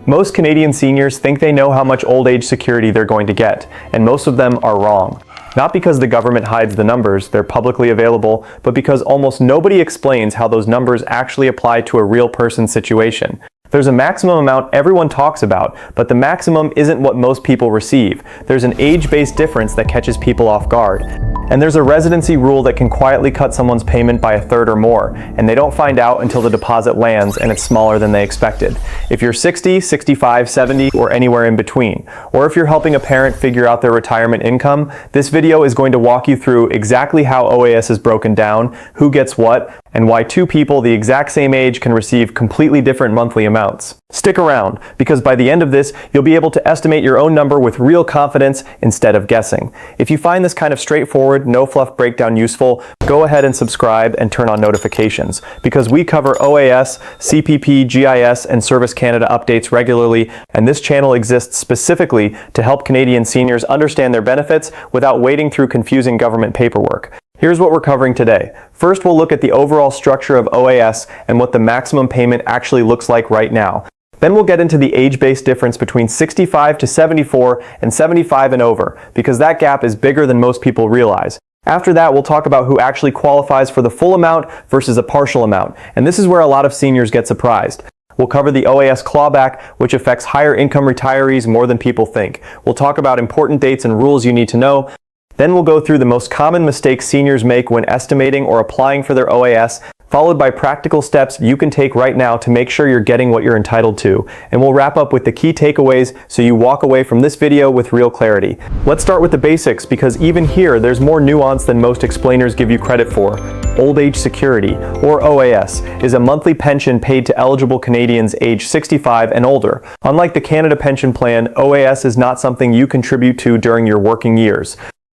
Most Canadian seniors think they know how much old age security they're going to get, and most of them are wrong. Not because the government hides the numbers, they're publicly available, but because almost nobody explains how those numbers actually apply to a real person's situation. There's a maximum amount everyone talks about, but the maximum isn't what most people receive. There's an age-based difference that catches people off guard. And there's a residency rule that can quietly cut someone's payment by a third or more, and they don't find out until the deposit lands and it's smaller than they expected. If you're 60, 65, 70, or anywhere in between, or if you're helping a parent figure out their retirement income, this video is going to walk you through exactly how OAS is broken down, who gets what, and why two people the exact same age can receive completely different monthly amounts. Stick around, because by the end of this, you'll be able to estimate your own number with real confidence instead of guessing. If you find this kind of straightforward, no fluff breakdown useful, go ahead and subscribe and turn on notifications, because we cover OAS, CPP, GIS, and Service Canada updates regularly, and this channel exists specifically to help Canadian seniors understand their benefits without wading through confusing government paperwork. Here's what we're covering today. First, we'll look at the overall structure of OAS and what the maximum payment actually looks like right now. Then we'll get into the age-based difference between 65 to 74 and 75 and over, because that gap is bigger than most people realize. After that, we'll talk about who actually qualifies for the full amount versus a partial amount, and this is where a lot of seniors get surprised. We'll cover the OAS clawback, which affects higher income retirees more than people think. We'll talk about important dates and rules you need to know. Then we'll go through the most common mistakes seniors make when estimating or applying for their OAS, followed by practical steps you can take right now to make sure you're getting what you're entitled to. And we'll wrap up with the key takeaways so you walk away from this video with real clarity. Let's start with the basics, because even here there's more nuance than most explainers give you credit for. Old Age Security, or OAS, is a monthly pension paid to eligible Canadians age 65 and older. Unlike the Canada Pension Plan, OAS is not something you contribute to during your working years.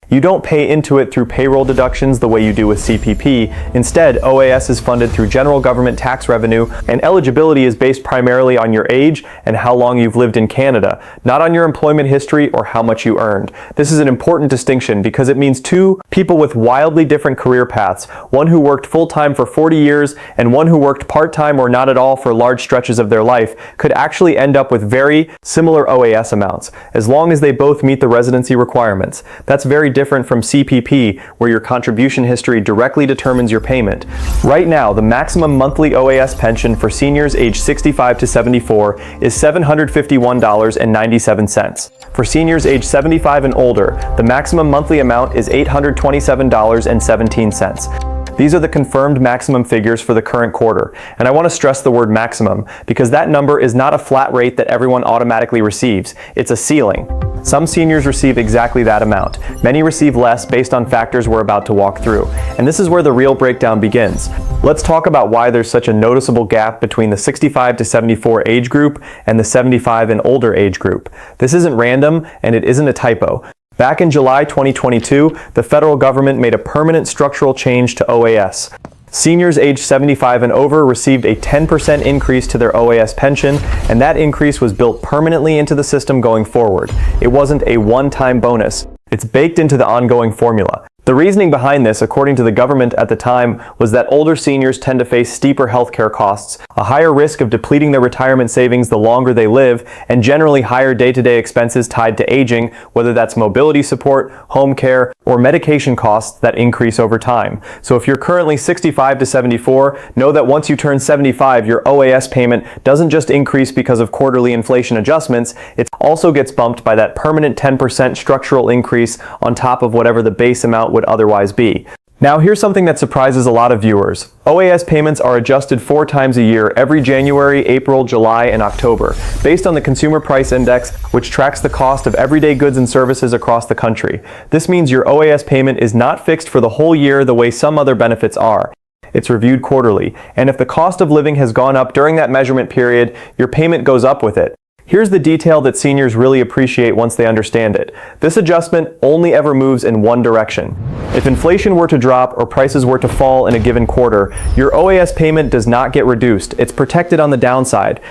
You don't pay into it through payroll deductions the way you do with CPP. Instead, OAS is funded through general government tax revenue, and eligibility is based primarily on your age and how long you've lived in Canada, not on your employment history or how much you earned. This is an important distinction because it means two people with wildly different career paths, one who worked full-time for 40 years and one who worked part-time or not at all for large stretches of their life, could actually end up with very similar OAS amounts, as long as they both meet the residency requirements. That's very different from CPP, where your contribution history directly determines your payment. Right now, the maximum monthly OAS pension for seniors age 65 to 74 is $751.97. For seniors age 75 and older, the maximum monthly amount is $827.17. These are the confirmed maximum figures for the current quarter, and I want to stress the word maximum because that number is not a flat rate that everyone automatically receives. It's a ceiling. Some seniors receive exactly that amount. Many receive less based on factors we're about to walk through, and this is where the real breakdown begins. Let's talk about why there's such a noticeable gap between the 65 to 74 age group and the 75 and older age group. This isn't random, and it isn't a typo. Back in July 2022, the federal government made a permanent structural change to OAS. Seniors aged 75 and over received a 10% increase to their OAS pension, and that increase was built permanently into the system going forward. It wasn't a one-time bonus. It's baked into the ongoing formula. The reasoning behind this, according to the government at the time, was that older seniors tend to face steeper healthcare costs, a higher risk of depleting their retirement savings the longer they live, and generally higher day-to-day expenses tied to aging, whether that's mobility support, home care, or medication costs that increase over time. So if you're currently 65 to 74, know that once you turn 75, your OAS payment doesn't just increase because of quarterly inflation adjustments, it also gets bumped by that permanent 10% structural increase on top of whatever the base amount would otherwise be. Now here's something that surprises a lot of viewers. OAS payments are adjusted 4 times a year, every January, April, July, and October, based on the Consumer Price Index, which tracks the cost of everyday goods and services across the country. This means your OAS payment is not fixed for the whole year the way some other benefits are. It's reviewed quarterly, and if the cost of living has gone up during that measurement period, your payment goes up with it. Here's the detail that seniors really appreciate once they understand it. This adjustment only ever moves in one direction. If inflation were to drop or prices were to fall in a given quarter, your OAS payment does not get reduced. It's protected on the downside.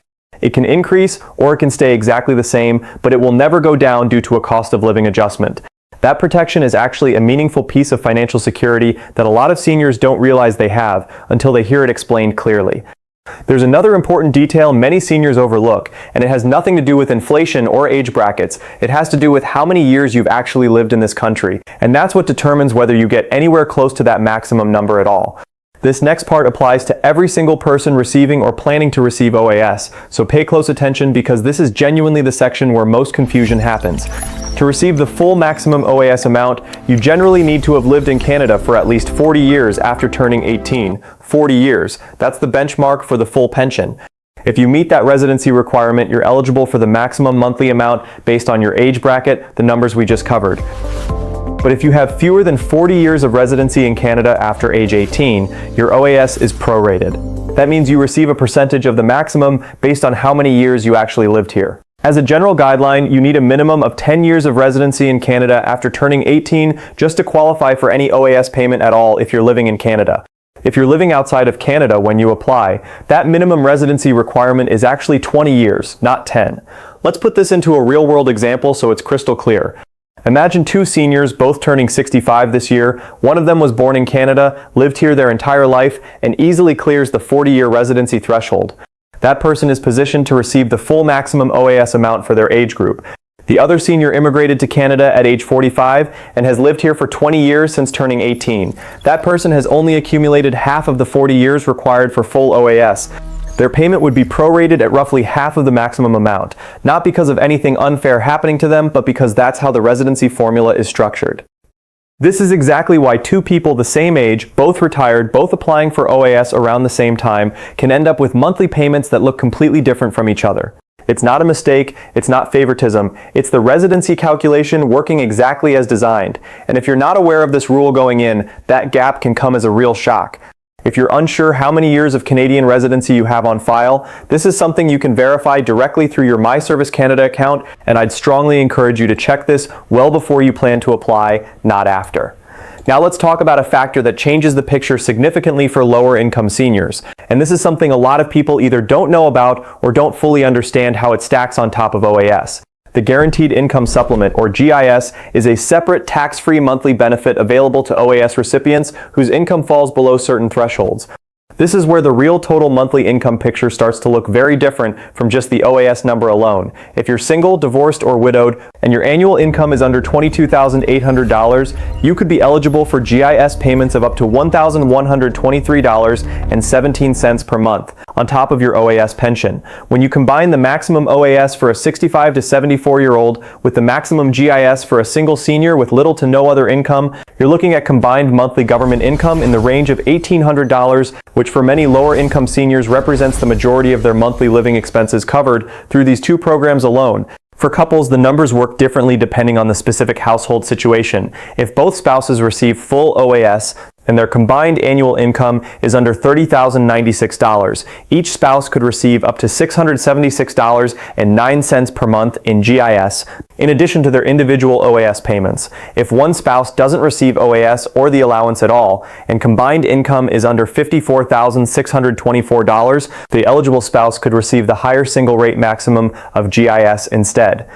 It can increase or it can stay exactly the same, but it will never go down due to a cost of living adjustment. That protection is actually a meaningful piece of financial security that a lot of seniors don't realize they have until they hear it explained clearly. There's another important detail many seniors overlook, and it has nothing to do with inflation or age brackets. It has to do with how many years you've actually lived in this country, and that's what determines whether you get anywhere close to that maximum number at all. This next part applies to every single person receiving or planning to receive OAS, so pay close attention because this is genuinely the section where most confusion happens. To receive the full maximum OAS amount, you generally need to have lived in Canada for at least 40 years after turning 18. 40 years. That's the benchmark for the full pension. If you meet that residency requirement, you're eligible for the maximum monthly amount based on your age bracket, the numbers we just covered. But if you have fewer than 40 years of residency in Canada after age 18, your OAS is prorated. That means you receive a percentage of the maximum based on how many years you actually lived here. As a general guideline, you need a minimum of 10 years of residency in Canada after turning 18 just to qualify for any OAS payment at all if you're living in Canada. If you're living outside of Canada when you apply, that minimum residency requirement is actually 20 years, not 10. Let's put this into a real-world example so it's crystal clear. Imagine two seniors, both turning 65 this year. One of them was born in Canada, lived here their entire life, and easily clears the 40-year residency threshold. That person is positioned to receive the full maximum OAS amount for their age group. The other senior immigrated to Canada at age 45 and has lived here for 20 years since turning 18. That person has only accumulated half of the 40 years required for full OAS. Their payment would be prorated at roughly half of the maximum amount, not because of anything unfair happening to them, but because that's how the residency formula is structured. This is exactly why two people the same age, both retired, both applying for OAS around the same time, can end up with monthly payments that look completely different from each other. It's not a mistake, it's not favoritism, it's the residency calculation working exactly as designed. And if you're not aware of this rule going in, that gap can come as a real shock. If you're unsure how many years of Canadian residency you have on file, this is something you can verify directly through your My Service Canada account, and I'd strongly encourage you to check this well before you plan to apply, not after. Now let's talk about a factor that changes the picture significantly for lower income seniors. And this is something a lot of people either don't know about or don't fully understand how it stacks on top of OAS. The Guaranteed Income Supplement, or GIS, is a separate tax-free monthly benefit available to OAS recipients whose income falls below certain thresholds. This is where the real total monthly income picture starts to look very different from just the OAS number alone. If you're single, divorced, or widowed, and your annual income is under $22,800, you could be eligible for GIS payments of up to $1,123.17 per month, on top of your OAS pension. When you combine the maximum OAS for a 65 to 74-year-old with the maximum GIS for a single senior with little to no other income, you're looking at combined monthly government income in the range of $1,800, which for many lower income seniors represents the majority of their monthly living expenses covered through these two programs alone. For couples, the numbers work differently depending on the specific household situation. If both spouses receive full OAS, and their combined annual income is under $30,096. Each spouse could receive up to $676.09 per month in GIS, in addition to their individual OAS payments. If one spouse doesn't receive OAS or the allowance at all, and combined income is under $54,624, the eligible spouse could receive the higher single rate maximum of GIS instead.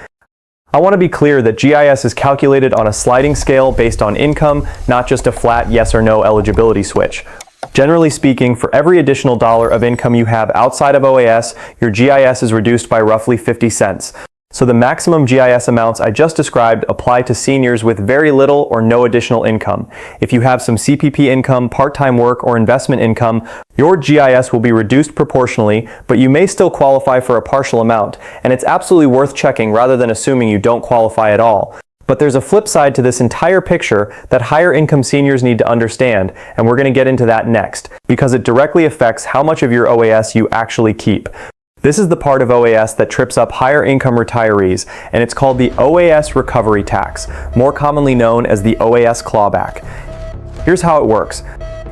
I want to be clear that GIS is calculated on a sliding scale based on income, not just a flat yes or no eligibility switch. Generally speaking, for every additional dollar of income you have outside of OAS, your GIS is reduced by roughly 50 cents. So the maximum GIS amounts I just described apply to seniors with very little or no additional income. If you have some CPP income, part-time work, or investment income, your GIS will be reduced proportionally, but you may still qualify for a partial amount, and it's absolutely worth checking rather than assuming you don't qualify at all. But there's a flip side to this entire picture that higher income seniors need to understand, and we're going to get into that next, because it directly affects how much of your OAS you actually keep. This is the part of OAS that trips up higher income retirees, and it's called the OAS recovery tax, more commonly known as the OAS clawback. Here's how it works.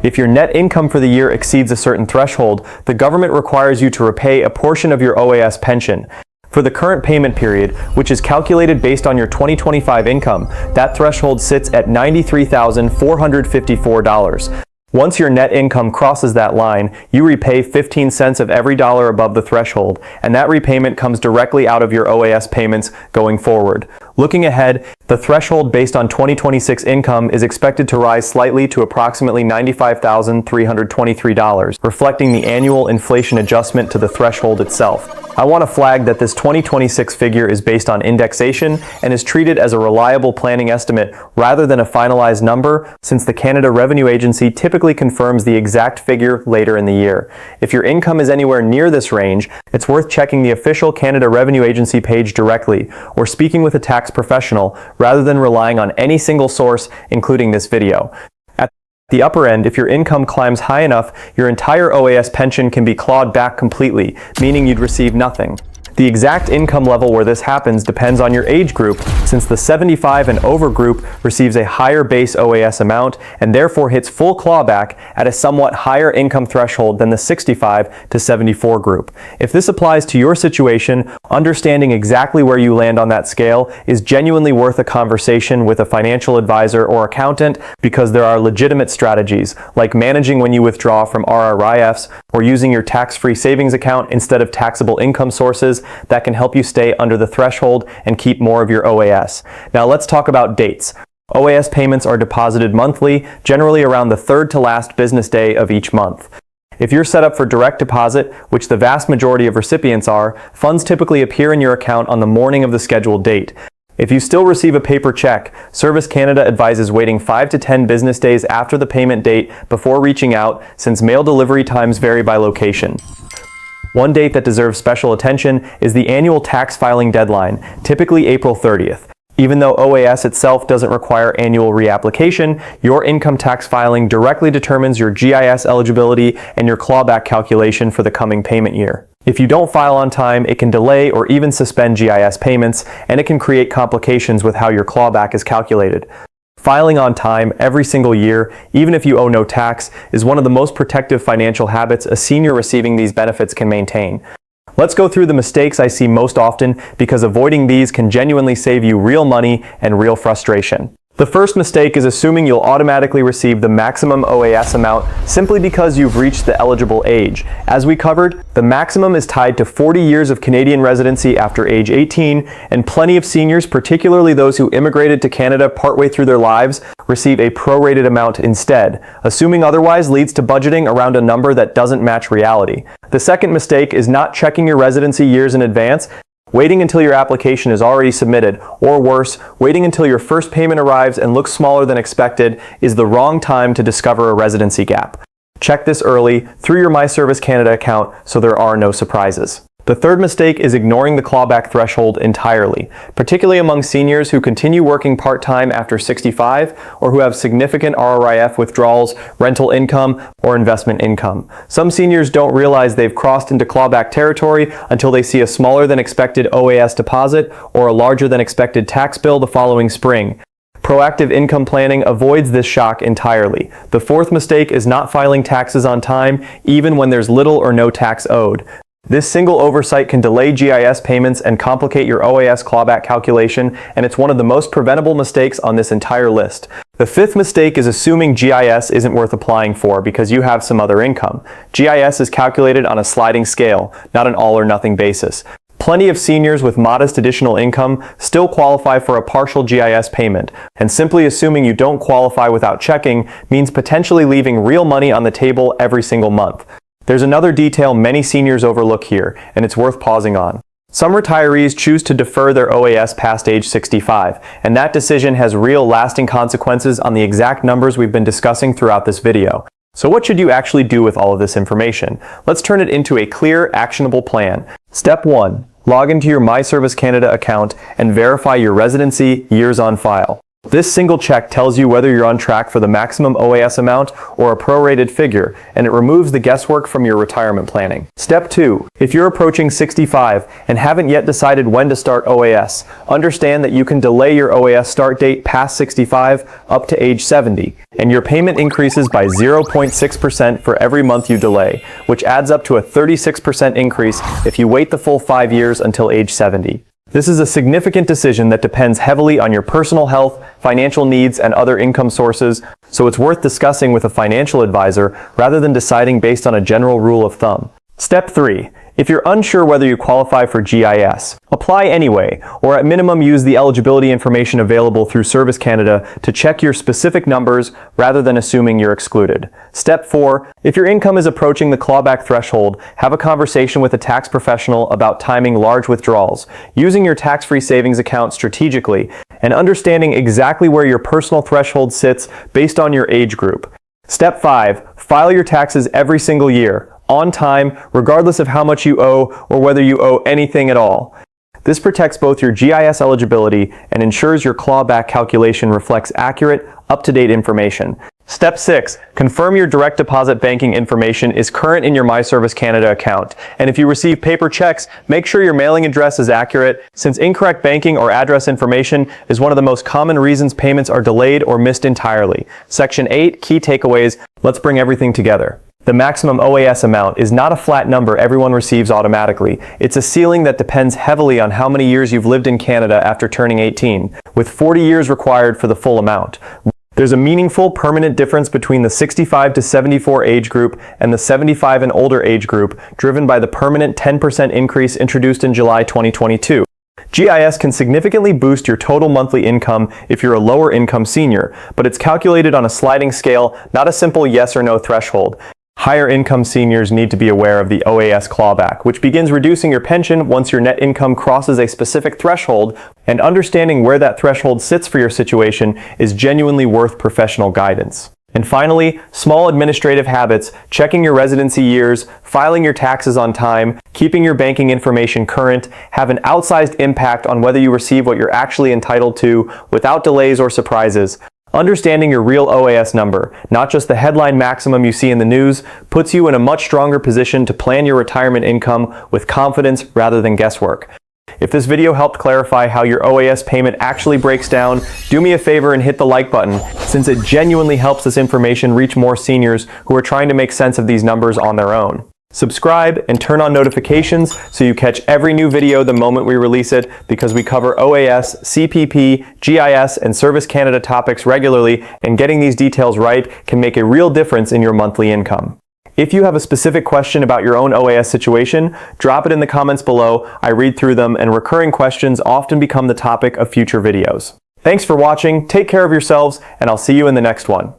If your net income for the year exceeds a certain threshold, the government requires you to repay a portion of your OAS pension. For the current payment period, which is calculated based on your 2025 income, that threshold sits at $93,454. Once your net income crosses that line, you repay 15 cents of every dollar above the threshold, and that repayment comes directly out of your OAS payments going forward. Looking ahead, the threshold based on 2026 income is expected to rise slightly to approximately $95,323, reflecting the annual inflation adjustment to the threshold itself. I want to flag that this 2026 figure is based on indexation and is treated as a reliable planning estimate rather than a finalized number, since the Canada Revenue Agency typically confirms the exact figure later in the year. If your income is anywhere near this range, it's worth checking the official Canada Revenue Agency page directly or speaking with a tax professional rather than relying on any single source, including this video. At the upper end, if your income climbs high enough, your entire OAS pension can be clawed back completely, meaning you'd receive nothing. The exact income level where this happens depends on your age group, since the 75 and over group receives a higher base OAS amount and therefore hits full clawback at a somewhat higher income threshold than the 65 to 74 group. If this applies to your situation, understanding exactly where you land on that scale is genuinely worth a conversation with a financial advisor or accountant, because there are legitimate strategies like managing when you withdraw from RRIFs or using your tax-free savings account instead of taxable income sources that can help you stay under the threshold and keep more of your OAS. Now let's talk about dates. OAS payments are deposited monthly, generally around the third to last business day of each month. If you're set up for direct deposit, which the vast majority of recipients are, funds typically appear in your account on the morning of the scheduled date. If you still receive a paper check, Service Canada advises waiting 5 to 10 business days after the payment date before reaching out, since mail delivery times vary by location. One date that deserves special attention is the annual tax filing deadline, typically April 30th. Even though OAS itself doesn't require annual reapplication, your income tax filing directly determines your GIS eligibility and your clawback calculation for the coming payment year. If you don't file on time, it can delay or even suspend GIS payments, and it can create complications with how your clawback is calculated. Filing on time every single year, even if you owe no tax, is one of the most protective financial habits a senior receiving these benefits can maintain. Let's go through the mistakes I see most often, because avoiding these can genuinely save you real money and real frustration. The first mistake is assuming you'll automatically receive the maximum OAS amount simply because you've reached the eligible age. As we covered, the maximum is tied to 40 years of Canadian residency after age 18, and plenty of seniors, particularly those who immigrated to Canada partway through their lives, receive a prorated amount instead. Assuming otherwise leads to budgeting around a number that doesn't match reality. The second mistake is not checking your residency years in advance. Waiting until your application is already submitted, or worse, waiting until your first payment arrives and looks smaller than expected, is the wrong time to discover a residency gap. Check this early through your My Service Canada account so there are no surprises. The third mistake is ignoring the clawback threshold entirely, particularly among seniors who continue working part-time after 65 or who have significant RRIF withdrawals, rental income, or investment income. Some seniors don't realize they've crossed into clawback territory until they see a smaller than expected OAS deposit or a larger than expected tax bill the following spring. Proactive income planning avoids this shock entirely. The fourth mistake is not filing taxes on time, even when there's little or no tax owed. This single oversight can delay GIS payments and complicate your OAS clawback calculation, and it's one of the most preventable mistakes on this entire list. The fifth mistake is assuming GIS isn't worth applying for because you have some other income. GIS is calculated on a sliding scale, not an all or nothing basis. Plenty of seniors with modest additional income still qualify for a partial GIS payment, and simply assuming you don't qualify without checking means potentially leaving real money on the table every single month. There's another detail many seniors overlook here, and it's worth pausing on. Some retirees choose to defer their OAS past age 65, and that decision has real lasting consequences on the exact numbers we've been discussing throughout this video. So what should you actually do with all of this information? Let's turn it into a clear, actionable plan. Step 1. Log into your My Service Canada account and verify your residency years on file. This single check tells you whether you're on track for the maximum OAS amount or a prorated figure, and it removes the guesswork from your retirement planning. Step 2. If you're approaching 65 and haven't yet decided when to start OAS, understand that you can delay your OAS start date past 65 up to age 70, and your payment increases by 0.6% for every month you delay, which adds up to a 36% increase if you wait the full 5 years until age 70. This is a significant decision that depends heavily on your personal health, financial needs, and other income sources, so it's worth discussing with a financial advisor rather than deciding based on a general rule of thumb. Step 3. If you're unsure whether you qualify for GIS, apply anyway, or at minimum use the eligibility information available through Service Canada to check your specific numbers rather than assuming you're excluded. Step 4. If your income is approaching the clawback threshold, have a conversation with a tax professional about timing large withdrawals, using your tax-free savings account strategically, and understanding exactly where your personal threshold sits based on your age group. Step 5. File your taxes every single year, on time, regardless of how much you owe or whether you owe anything at all. This protects both your GIS eligibility and ensures your clawback calculation reflects accurate, up-to-date information. Step 6. Confirm your direct deposit banking information is current in your MyService Canada account. And if you receive paper checks, make sure your mailing address is accurate, since incorrect banking or address information is one of the most common reasons payments are delayed or missed entirely. Section 8. Key takeaways. Let's bring everything together. The maximum OAS amount is not a flat number everyone receives automatically. It's a ceiling that depends heavily on how many years you've lived in Canada after turning 18, with 40 years required for the full amount. There's a meaningful, permanent difference between the 65 to 74 age group and the 75 and older age group, driven by the permanent 10% increase introduced in July 2022. GIS can significantly boost your total monthly income if you're a lower income senior, but it's calculated on a sliding scale, not a simple yes or no threshold. Higher income seniors need to be aware of the OAS clawback, which begins reducing your pension once your net income crosses a specific threshold, and understanding where that threshold sits for your situation is genuinely worth professional guidance. And finally, small administrative habits, checking your residency years, filing your taxes on time, keeping your banking information current, have an outsized impact on whether you receive what you're actually entitled to without delays or surprises. Understanding your real OAS number, not just the headline maximum you see in the news, puts you in a much stronger position to plan your retirement income with confidence rather than guesswork. If this video helped clarify how your OAS payment actually breaks down, do me a favor and hit the like button, since it genuinely helps this information reach more seniors who are trying to make sense of these numbers on their own. Subscribe and turn on notifications so you catch every new video the moment we release it, because we cover OAS, CPP, GIS, and Service Canada topics regularly, and getting these details right can make a real difference in your monthly income. If you have a specific question about your own OAS situation, drop it in the comments below. I read through them, and recurring questions often become the topic of future videos. Thanks for watching, take care of yourselves, and I'll see you in the next one.